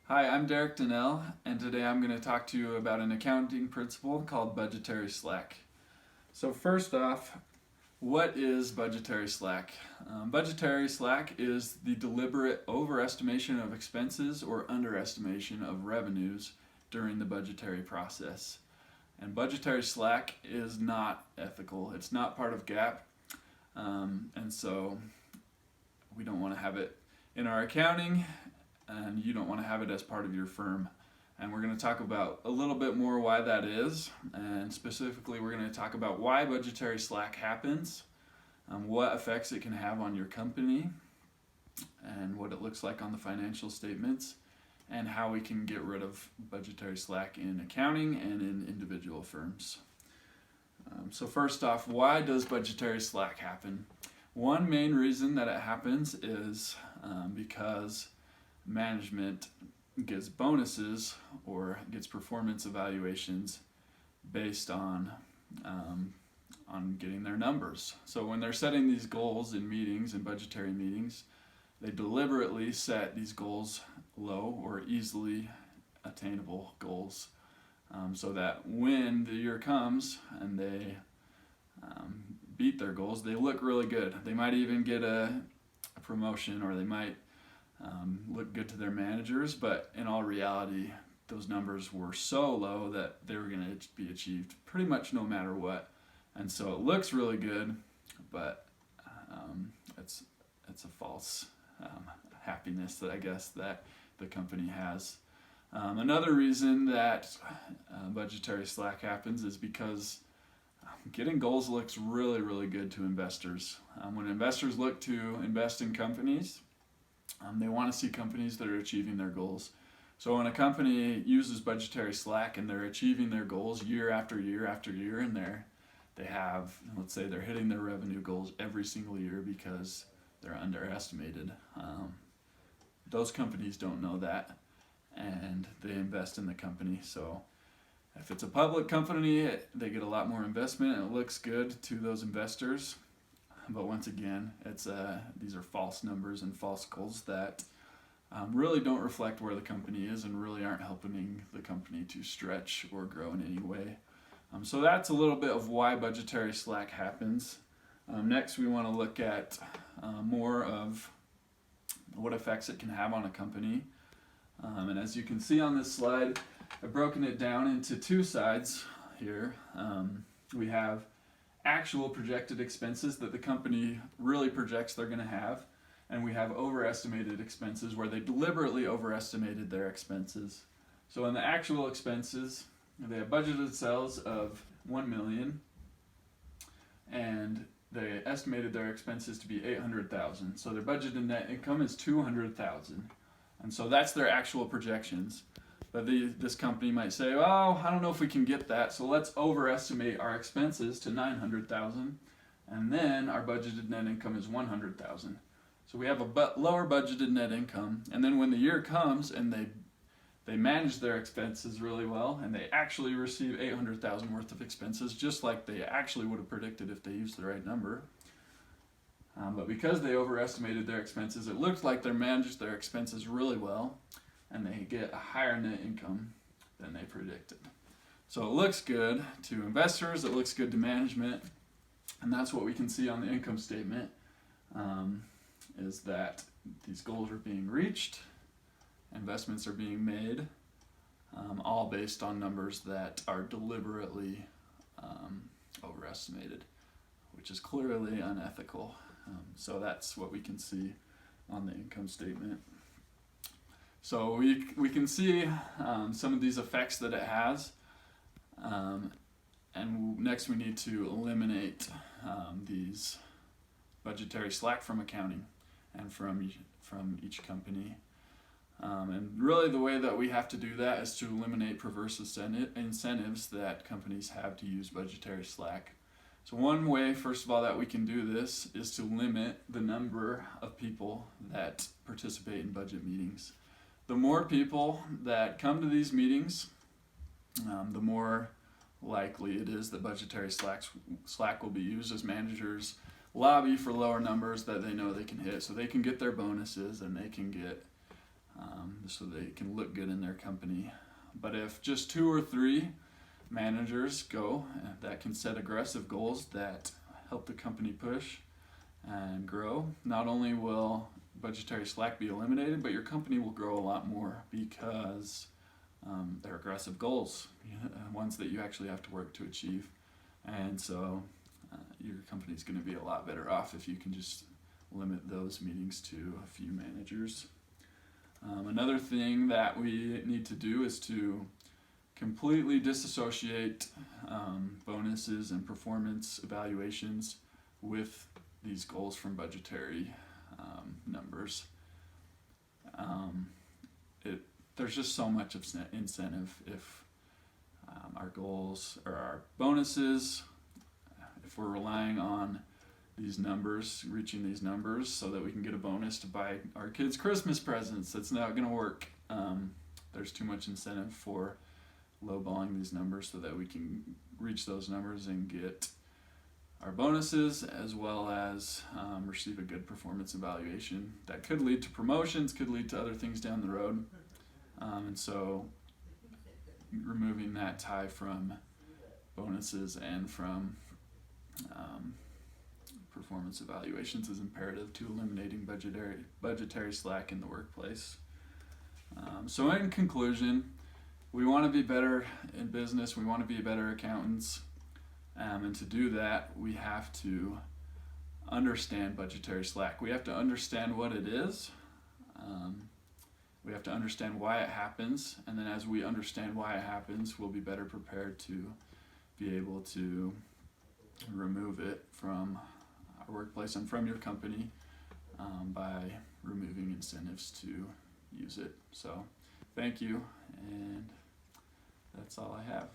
Hi, I'm Derek Dunnell, and today I'm going to talk to you about an accounting principle called budgetary slack. So first off, what is budgetary slack? Budgetary slack is the deliberate overestimation of expenses or underestimation of revenues during the budgetary process. And budgetary slack is not ethical. It's not part of GAAP, and so we don't want to have it in our accounting, and you don't want to have it as part of your firm. And we're going to talk about a little bit more why that is, and specifically we're going to talk about why budgetary slack happens, what effects it can have on your company, and what it looks like on the financial statements, and how we can get rid of budgetary slack in accounting and in individual firms. So first off, why does budgetary slack happen? One main reason that it happens is because management gets bonuses or gets performance evaluations based on getting their numbers. So when they're setting these goals in meetings and budgetary meetings, they deliberately set these goals low or easily attainable goals, so that when the year comes and they beat their goals, they look really good. They might even get a promotion, or they might look good to their managers, but in all reality, those numbers were so low that they were going to be achieved pretty much no matter what. And so it looks really good, but it's a false happiness that I guess that the company has. Another reason that budgetary slack happens is because getting goals looks really, really good to investors. When investors look to invest in companies, they want to see companies that are achieving their goals. So when a company uses budgetary slack and they're achieving their goals year after year after year, and they have, let's say they're hitting their revenue goals every single year because they're underestimated. Those companies don't know that, and they invest in the company. So if it's a public company, they get a lot more investment and it looks good to those investors. But once again, these are false numbers and false goals that really don't reflect where the company is and really aren't helping the company to stretch or grow in any way. So that's a little bit of why budgetary slack happens. Next, we want to look at more of what effects it can have on a company. And as you can see on this slide, I've broken it down into two sides here. We have actual projected expenses that the company really projects they're going to have, and we have overestimated expenses where they deliberately overestimated their expenses. So in the actual expenses, they have budgeted sales of $1 million, and they estimated their expenses to be $800,000. So their budgeted net income is $200,000, and so that's their actual projections. But this company might say, "Oh, I don't know if we can get that, so let's overestimate our expenses to $900,000, and then our budgeted net income is $100,000." So we have a lower budgeted net income, and then when the year comes and they manage their expenses really well, and they actually receive $800,000 worth of expenses, just like they actually would have predicted if they used the right number. But because they overestimated their expenses, it looked like they managed their expenses really well, and they get a higher net income than they predicted. So it looks good to investors, it looks good to management, and that's what we can see on the income statement, is that these goals are being reached, investments are being made, all based on numbers that are deliberately overestimated, which is clearly unethical. So that's what we can see on the income statement. So we can see some of these effects that it has, and next we need to eliminate these budgetary slack from accounting and from each company. And really the way that we have to do that is to eliminate perverse incentives that companies have to use budgetary slack. So one way, first of all, that we can do this is to limit the number of people that participate in budget meetings. The more people that come to these meetings, the more likely it is that budgetary slack will be used as managers lobby for lower numbers that they know they can hit, so they can get their bonuses and they can get so they can look good in their company. But if just 2 or 3 managers go that can set aggressive goals that help the company push and grow, not only will budgetary slack be eliminated, but your company will grow a lot more because they're aggressive goals, ones that you actually have to work to achieve. And so your company's going to be a lot better off if you can just limit those meetings to a few managers. Another thing that we need to do is to completely disassociate bonuses and performance evaluations with these goals from budgetary numbers. There's just so much of incentive if our goals or our bonuses, if we're relying on these numbers, reaching these numbers so that we can get a bonus to buy our kids Christmas presents. That's not going to work. There's too much incentive for lowballing these numbers so that we can reach those numbers and get our bonuses, as well as receive a good performance evaluation that could lead to promotions, could lead to other things down the road. And so removing that tie from bonuses and from performance evaluations is imperative to eliminating budgetary slack in the workplace. So in conclusion, we want to be better in business, we want to be better accountants, and to do that we have to understand budgetary slack. We have to understand what it is. We have to understand why it happens, and then as we understand why it happens, we'll be better prepared to be able to remove it from our workplace and from your company by removing incentives to use it. So thank you, and that's all I have.